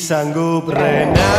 sanggup renai.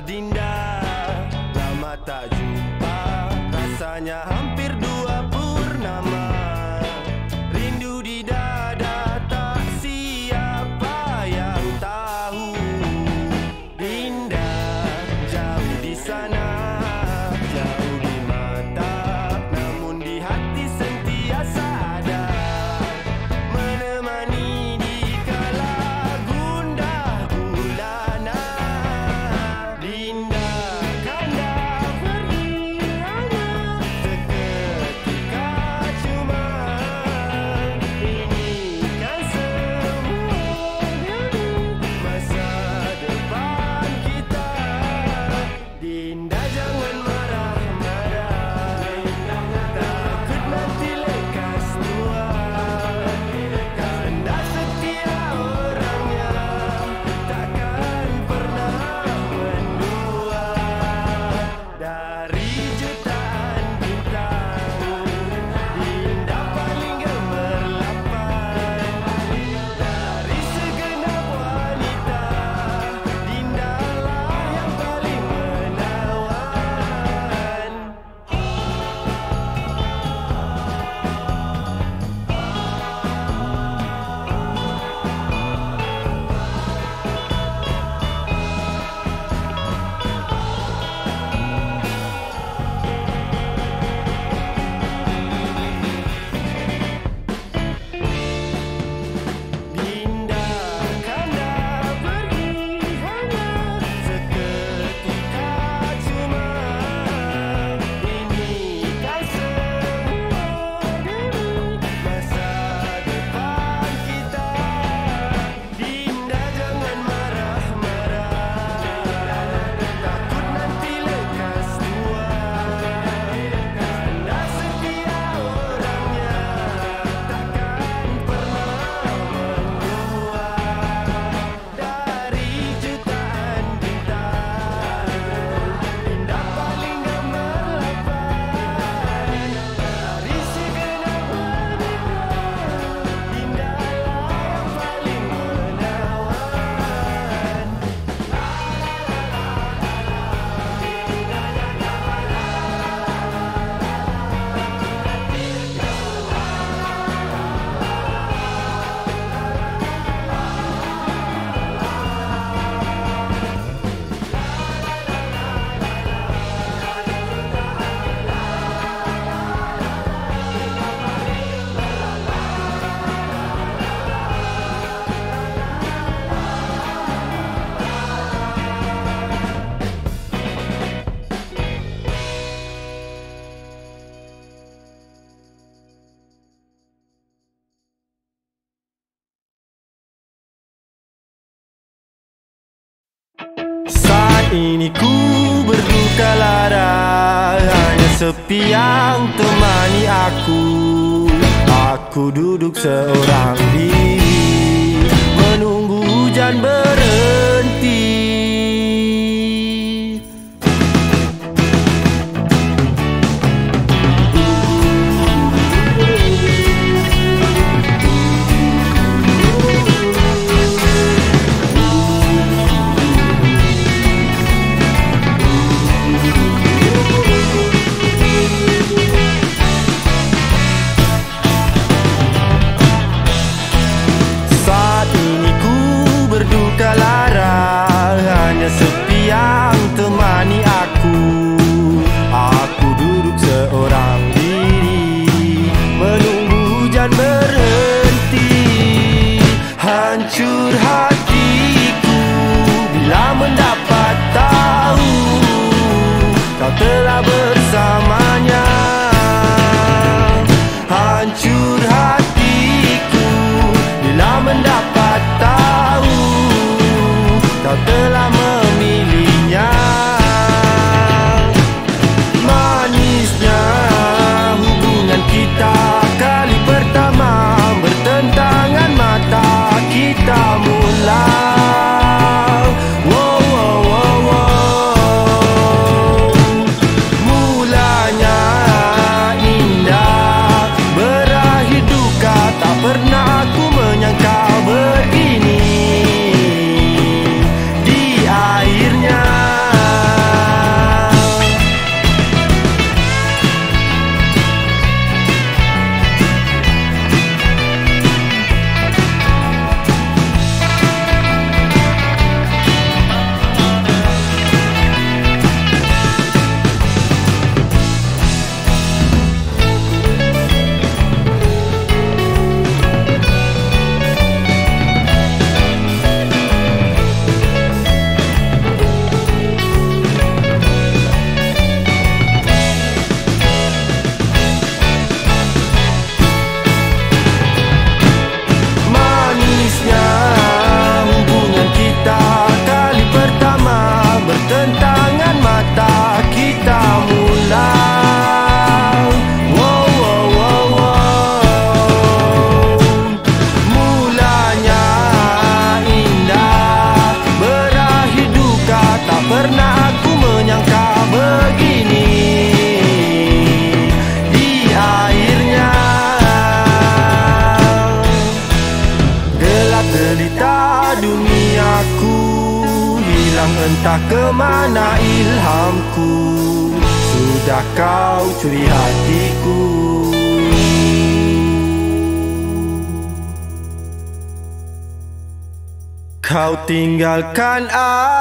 Dinda, lama tak jumpa, rasanya hampir 2 purnama. Rindu di dada, tak siapa yang tahu. ini ku berduka lara, hanya sepi yang temani aku. Aku duduk seorang diri, menunggu hujan berhenti. Hancur hatiku bila mendapat tahu kau telah bersamanya. Hancur hatiku bila mendapat tahu kau telah memilihnya. Manisnya hubungan kita kali pertama, bertentangan mata kita mulai. Wow, wow, wow, wow. Mulanya indah, berakhir duka, tak pernah aku menyangka begini di akhirnya. Bertentangan mata kita mulai. Wow, wow, wow, wow. Mulanya indah, berakhir duka, tak pernah aku menyangka begini di akhirnya. Gelap gelita duniaku, hilang entah kemana ilhamku. Sudah kau curi hatiku. Kau tinggalkan aku.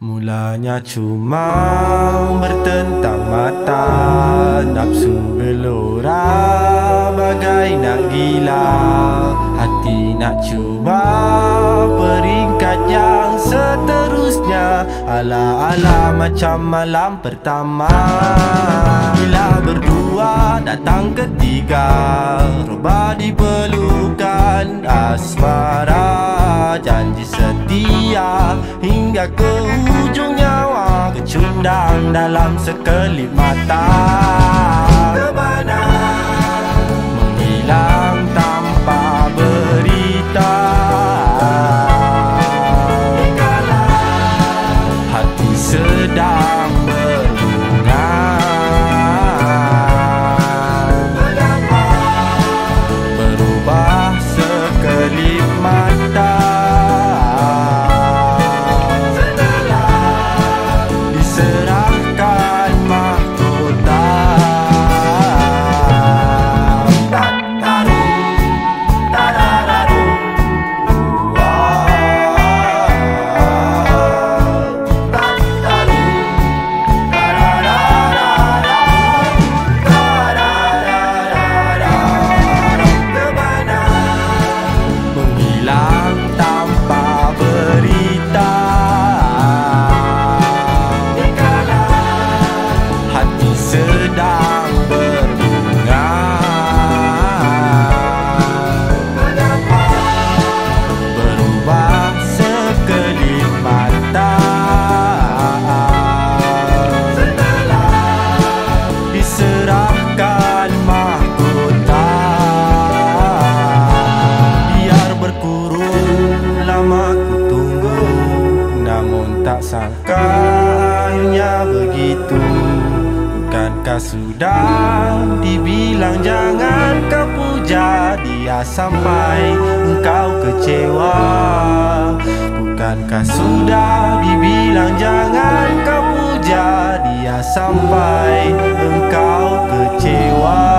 Mulanya cuma bertentang mata, nafsu gelora bagai nak gila. Hati nak cuba peringkat yang seterusnya, ala-ala macam malam pertama. Bila berdua datang ketiga, roba di pelukan asmara, janji setia hingga ke ujung nyawa, kecundang dalam sekelip mata. Kemana menghilang tanpa berita, kala hati sedang berbunga. Mengapa berubah sekelip mata, diserahkan mahkota. Tak taruh tak sangka akhirnya begitu. Bukankah sudah dibilang jangan kau puja dia sampai engkau kecewa? Bukankah sudah dibilang jangan kau puja dia sampai engkau kecewa?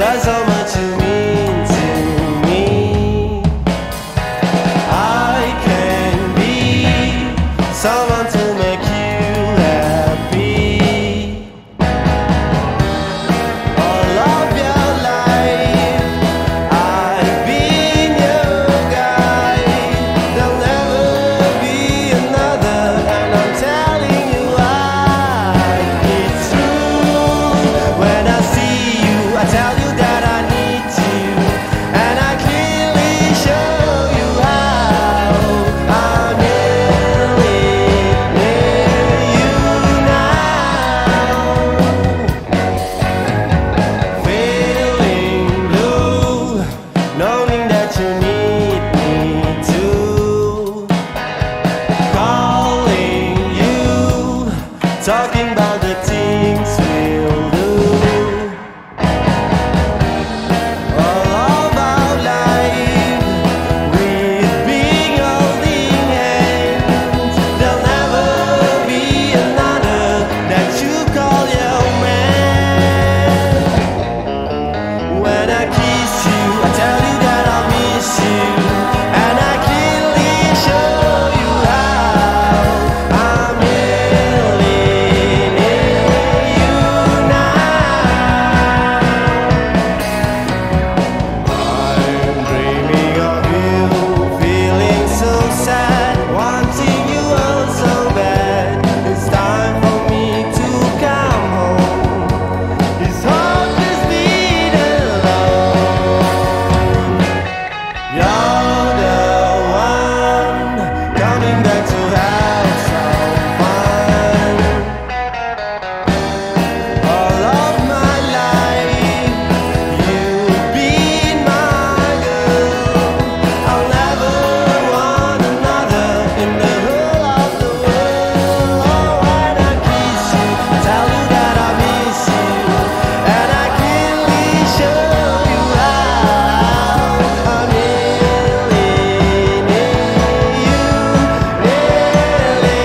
Just how much you mean to me. I can be someone to make you happy. All of your life I've been your guide. There'll never be another, and I'm telling you why. It's true. When I see you, I tell you that I need you, and I clearly show you how. I'm really near you now, feeling blue, knowing that you need me too. Calling you, talking about the things we'll do. All of our life, we've been holding hands. There'll never be another that you call your man. When I kiss you, I tell you that I miss you, and I clearly show you how. I'm really near you now. I'm dreaming of you, feeling so sad, wanting you all so bad. It's time for me to come home. This heart is beat alone. You're the one coming back to have some fun. All of my life, you've been my girl. I'll never want another in the whole of the world. Oh, when I kiss you, I tell you that I miss you, and I clearly show you how. I'm really near you, really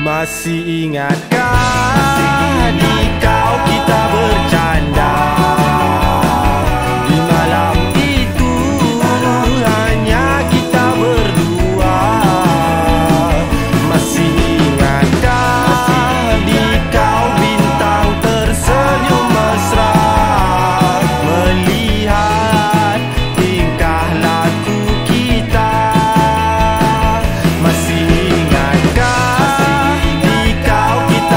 Masih ingatkah di kau kita bercanda? Di malam itu hanya kita berdua. Masih ingatkah di kau bintang tersenyum mesra, melihat tingkah laku kita? Masih ingatkah di kau kita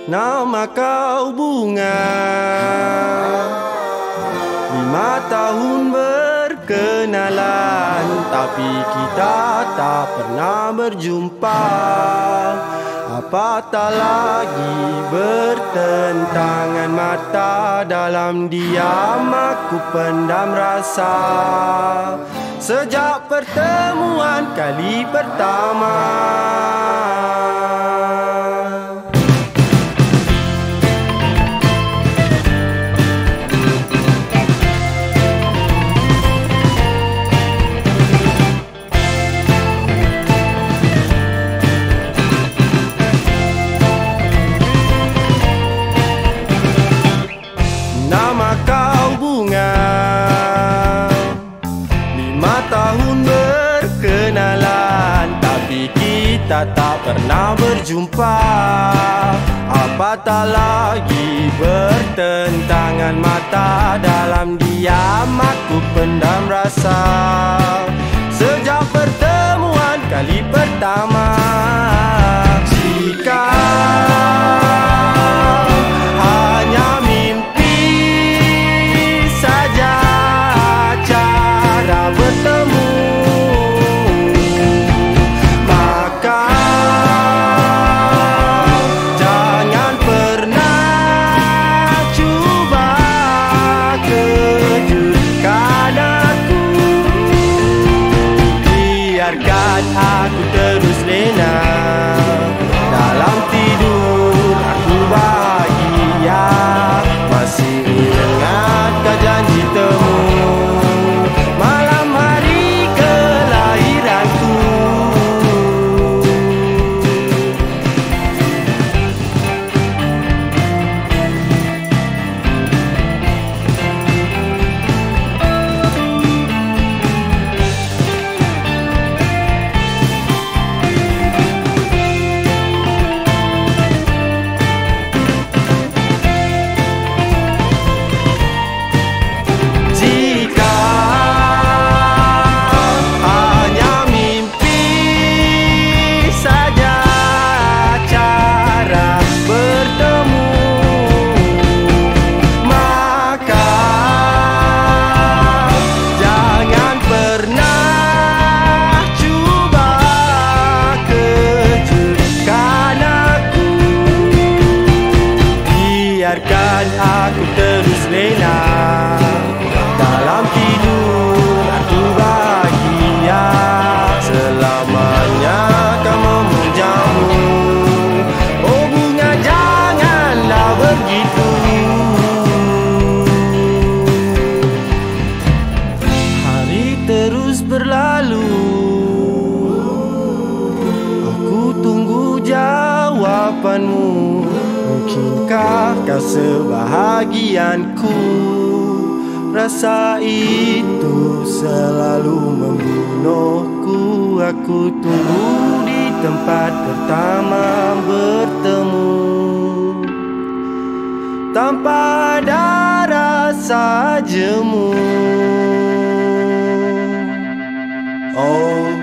nama kau bunga. 5 tahun berkenalan, tapi kita tak pernah berjumpa. Apatah lagi bertentangan mata, dalam diam aku pendam rasa. Sejak pertemuan kali pertama, nama kau bunga. 5 tahun berkenalan, tapi kita tak pernah berjumpa. Apatah lagi bertentangan mata, dalam diam aku pendam rasa. Sejak pertemuan kali pertama, jika hanya mimpi saja cara bertemu, maka jangan pernah cuba kejutkan aku. Biarkan aku terus lena, dalam tidur aku bahagia. Masih ingatkah janji temu malam hari kelahiranku? Jika hanya mimpi saja cara bertemu, maka jangan pernah cuba kejutkan aku. Biarkan aku terus lena, dalam tidur aku bahagia. Selamanya kau memujamu, oh bunga janganlah begitu. Hari terus berlalu, aku tunggu jawapanmu. Mungkinkah kau sebahagianku? Rasa itu selalu membunuhku. Aku tunggu di tempat pertama bertemu, tanpa ada rasa jemu. Oh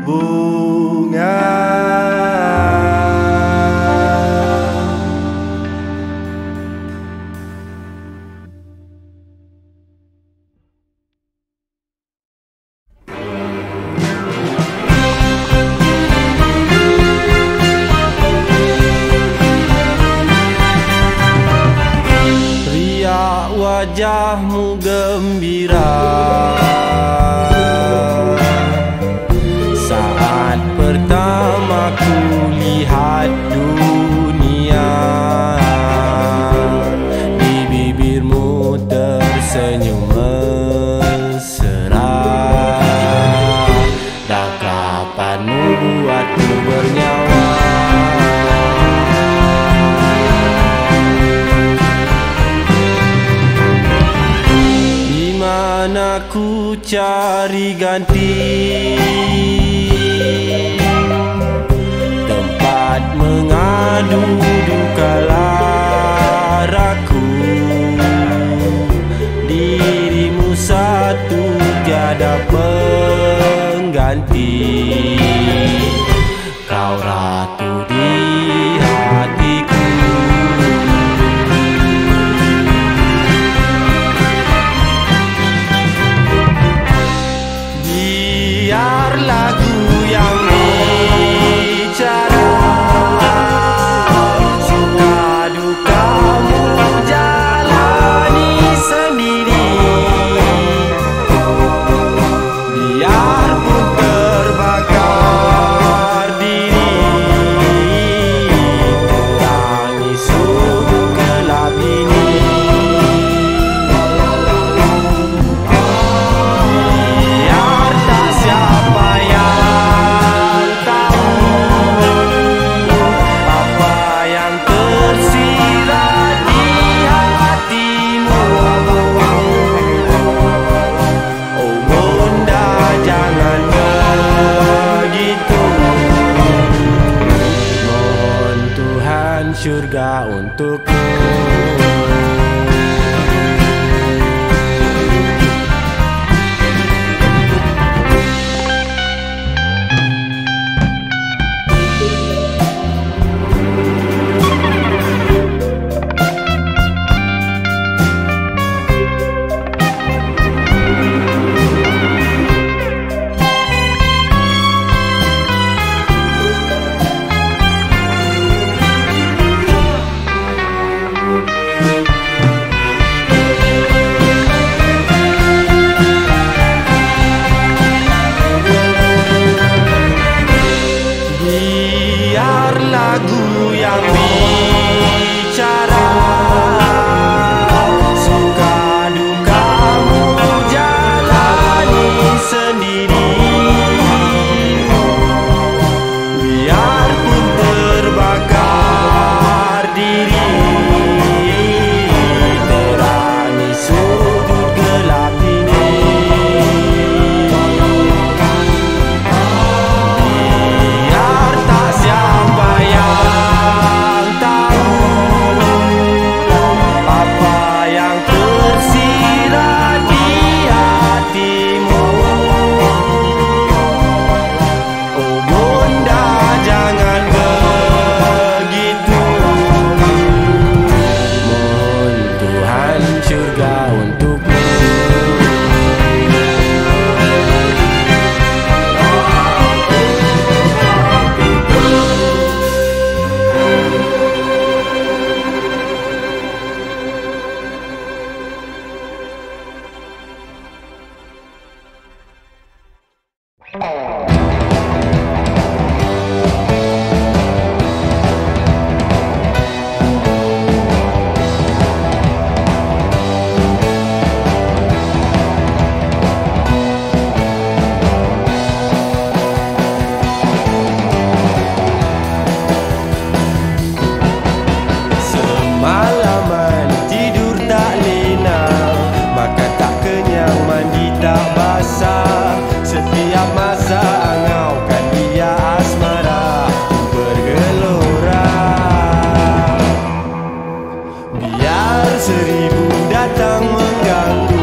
bunga, wajahmu gembira saat pertama ku lihat dunia. Di bibirmu tersenyum mesra, dakapanmu buatku bernyawa. Mana ku cari ganti tempat mengadu duka laraku. Dirimu satu tiada pengganti, kau ratu di hatiku. untukku. Biar lagu yang bicara, suka dukamu jalani sendiri. Biarpun terbakar diri, terangi sudut gelap ini. Biar tak siapa yang tahu apa yang tersirat di hatimu. Oh bunda, jangan begitu. Mohon Tuhan syurga untukmu. Semalaman tidur tak lena, makan tak kenyang, mandi tak basah. Setiap masa angaukan dia asmara bergelora. Biar seribu datang mengganggu,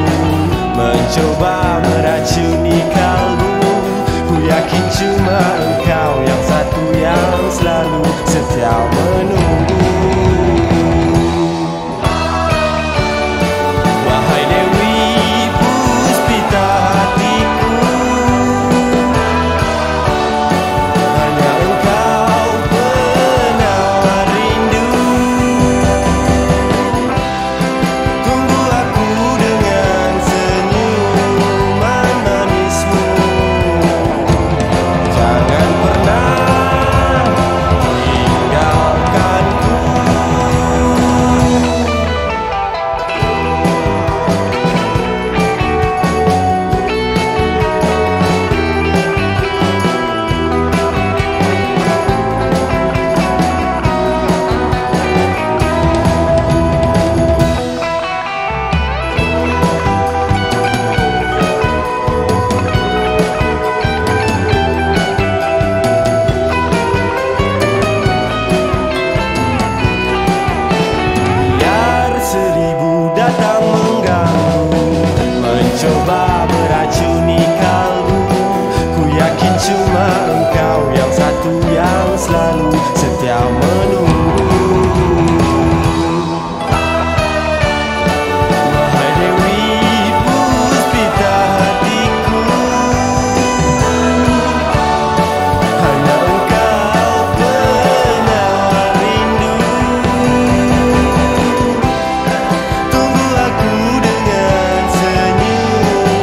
mencoba meracuni kalbu, ku yakin cuma engkau yang satu yang selalu setia menunggu. Wahai Dewi Puspita hatiku, hanya engkau penawar rindu. Tunggu aku dengan senyuman manismu, jangan pernah tinggalkanku. Biar seribu datang mengganggu, mencoba meracuni kalbu, ku yakin cuma engkau yang satu yang selalu setia menunggu. Wahai Dewi Puspita hatiku, hanya engkau penawar rindu. Tunggu aku dengan senyuman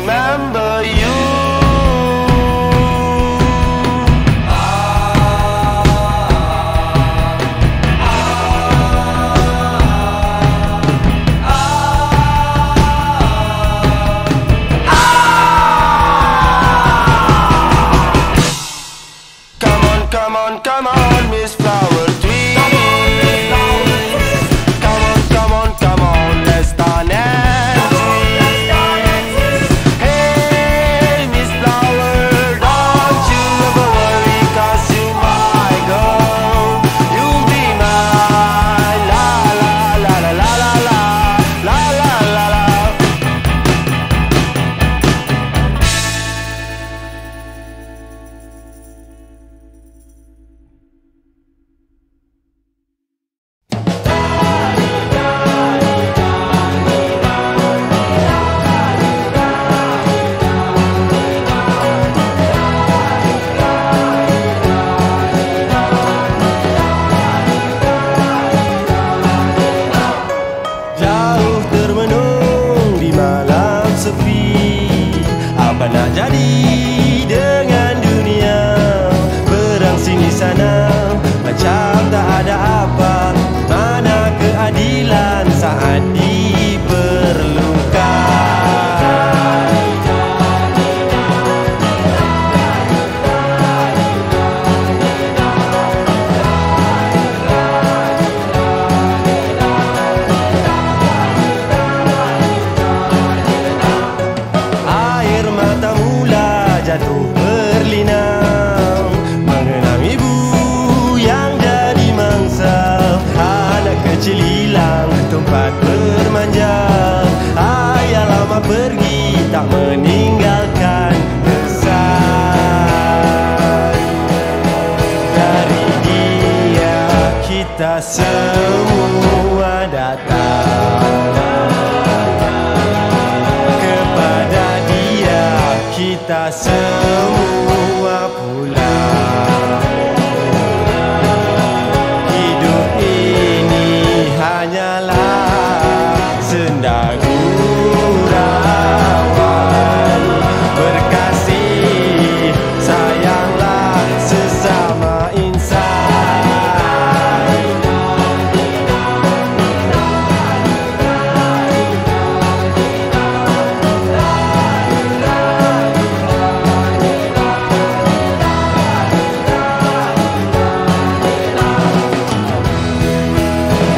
remember you. Come on, Miss Flower Twist. Come on, let's start next week. Hey, Miss Flower, don't you ever worry, 'cause you my girl. You'll be mine. La la la la la la la la la la. Jauh termenung di malam sepi, apa nak jadi dengan dunia? Perang sini sana macam tak ada apa. Mana keadilan saat diperlukan? Air mata mula jatuh berlinang mengenang ibu yang jadi mangsa. Anak kecil hilang tempat bermanja. Ayah lama pergi tak meninggalkan kesan. Dari dia kita semua datang, kepada dia kita semua pulang. Hidup ini hanyalah senda gurauan. Berkasih sayanglah sesama insan.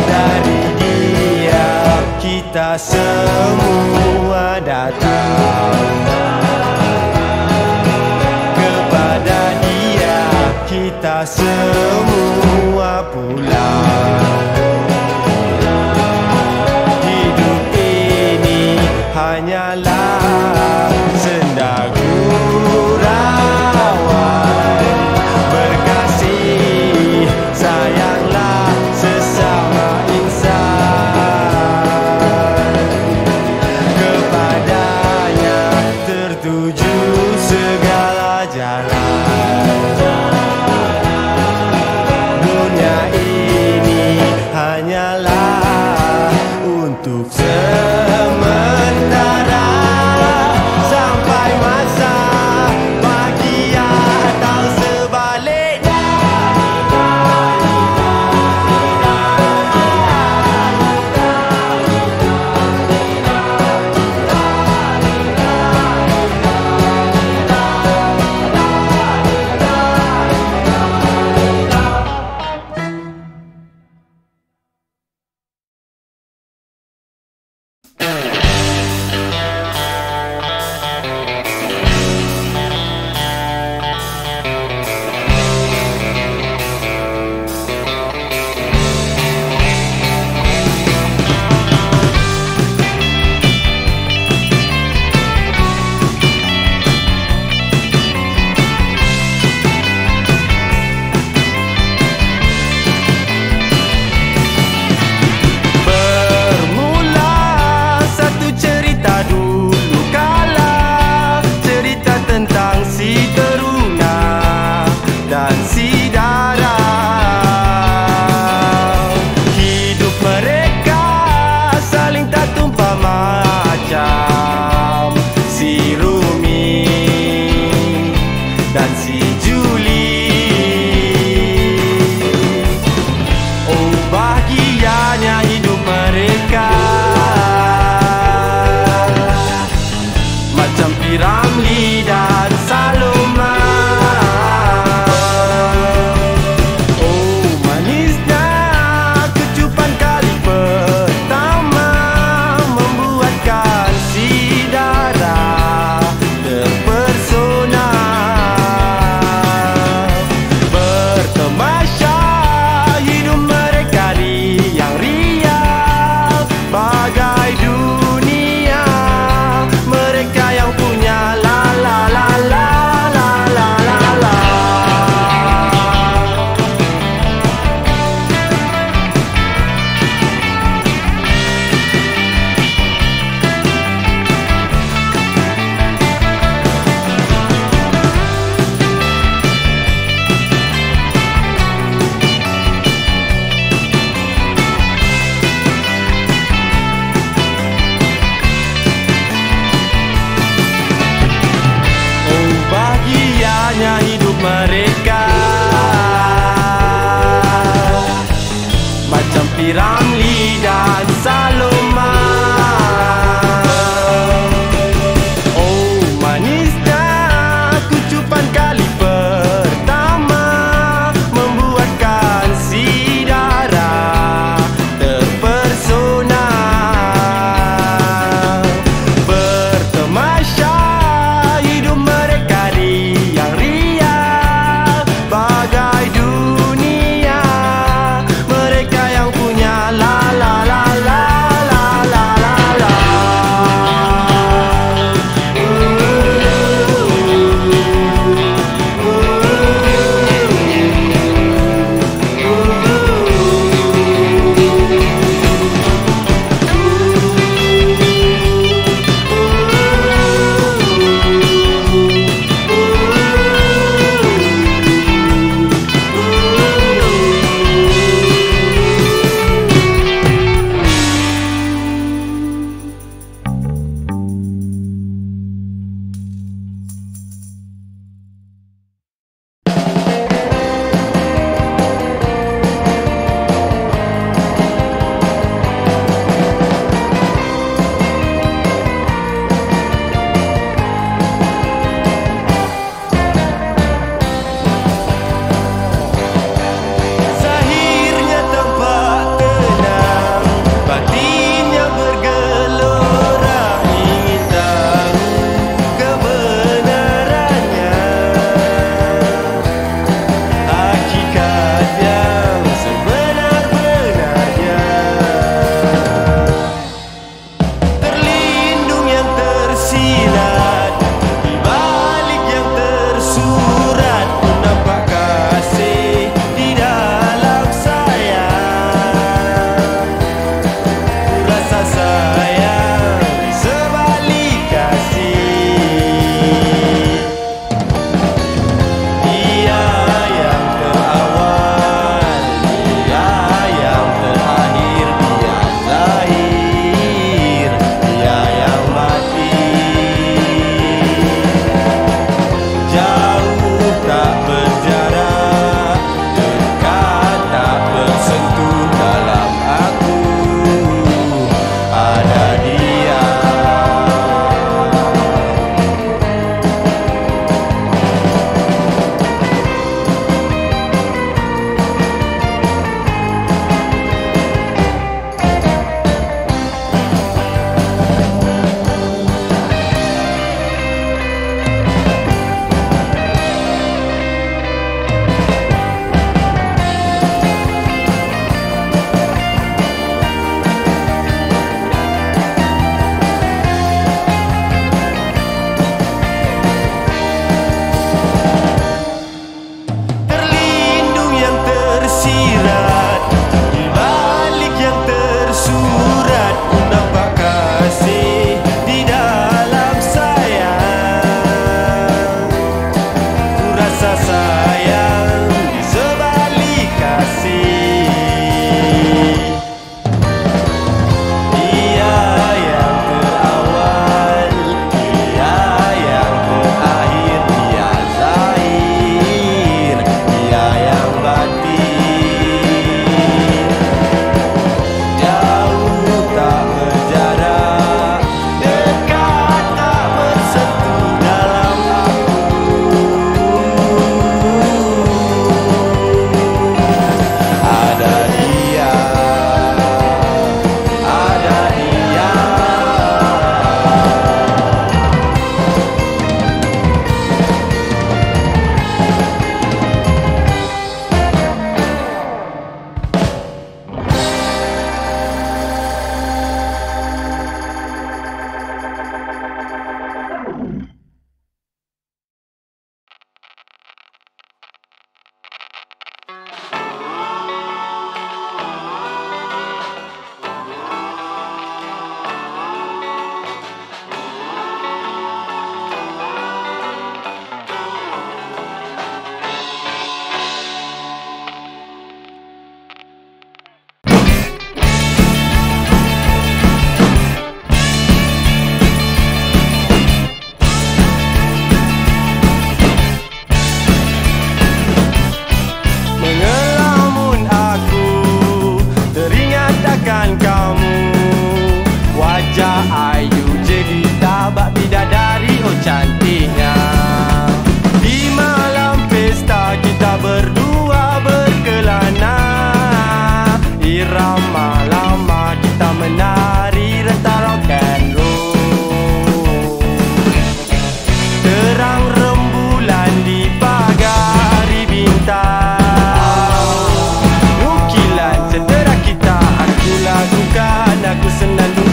Dari dia kita semua datang, kepada dia kita semua pulang. Hidup ini hanyalah senda gurauan. Berkasih sayanglah sesama insan. Kepadanya tertuju segala jalan. Dunia ini hanyalah untuk sementara, sampai masa bahagia atau sebaliknya. bagai dunia. Mereka yang punya la la la la la la la la.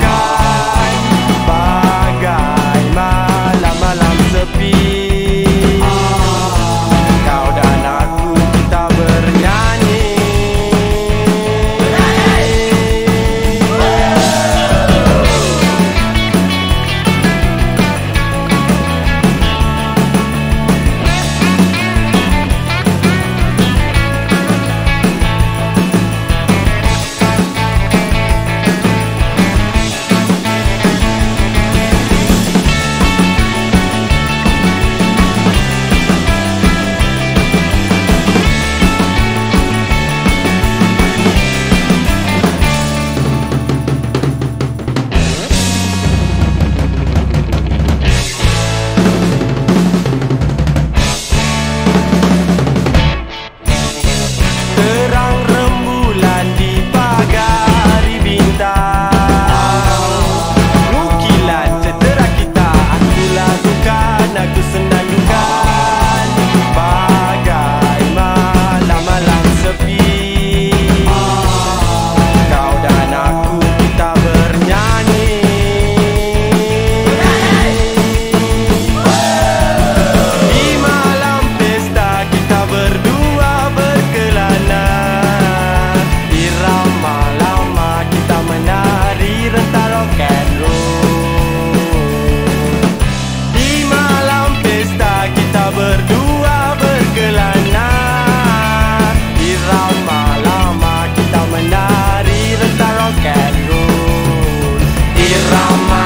senandungkan bagai malam-malam sepi. Kau dan aku kita bernyanyi. Terang rembulan di pagari bintang, nukilan cetera kita aku lakukan, aku senandungkan bagai malam-malam sepi. Kau dan aku kita bernyanyi. Di malam pesta kita berdua berkelana, irama lama kita menari rentak rock and roll. Di malam pesta kita berdua berkelana, irama lama kita menari rentak rock and roll. Irama